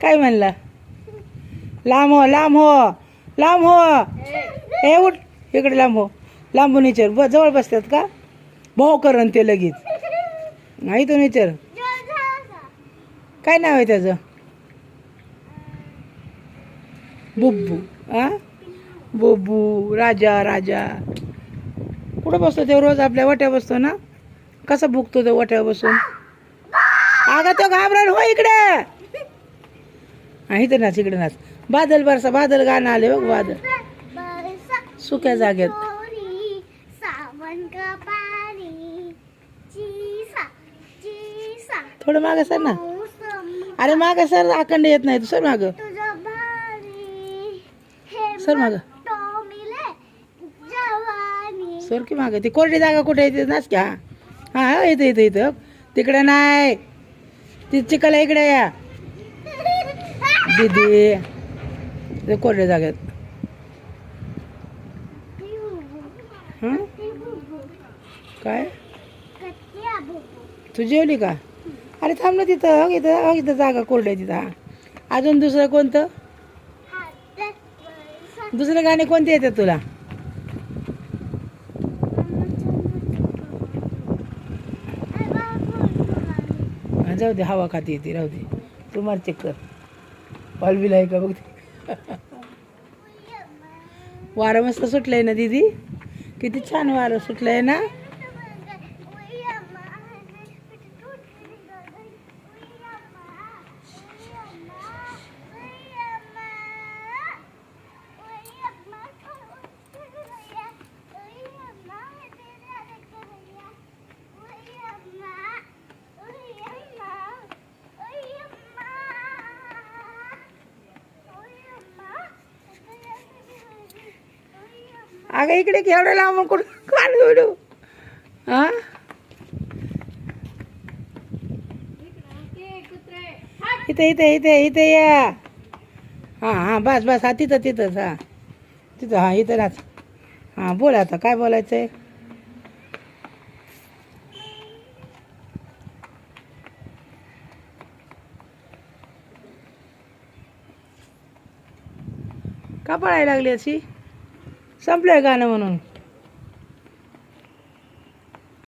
काय म्हणला? लांब हो, लांब हो, लांब हो. हे उठ इकडे, लांब हो. लांबून विचार. जवळ बसतात का? भाऊ करण ते लगेच. नाही तो विचार. काय नाव आहे त्याचं? बुब्बू. आ बुब्बू. राजा राजा. कुठं बसतो ते? रोज आपल्या वाट्या बसतो ना. कसा भुकतो तो वाट्यावर बसून? अगं तो घाबरण हो इकडे. हा इथं नाच, इकडे नाच. बादल बरसा, बादल गाणं आले बघ. बादल सुक्या जागेत. थोडं मागं सर ना. अरे मागं सर, अखंड येत नाही तू. सर मागं, सर मागं, सर की मागं. ती कोरडी जागा कुठे येते? नाच की. हा हा इथं इथं इथं. तिकडे नाही, ती चिकला इकडे या दीदी. ते कोरड्या जागेत. हं? काय तू जेवली का? अरे थांब ना तिथं. इथं इथं जागा कोरडी आहे तिथं. अजून दुसरं कोणतं? दुसरे गाणे कोणते येतात तुला? जाऊ दे, हवा खाती येते. राहू दे. तू मार चेक कर. हॉलबिल आहे का बघ. वारं मस्त सुटलंय ना दीदी. किती छान वारं सुटलंय ना. अगं इकडे केवढं लांब कुठं कान जोडू. हा इथे इथे इथे इथे या. हां हां बस बस. हा तिथं तिथंच. हां तिथं. हां इथं नाच. हां बोल आता. काय बोलायचं आहे? का पळायला लागली अशी? संपलंय गाणं म्हणून.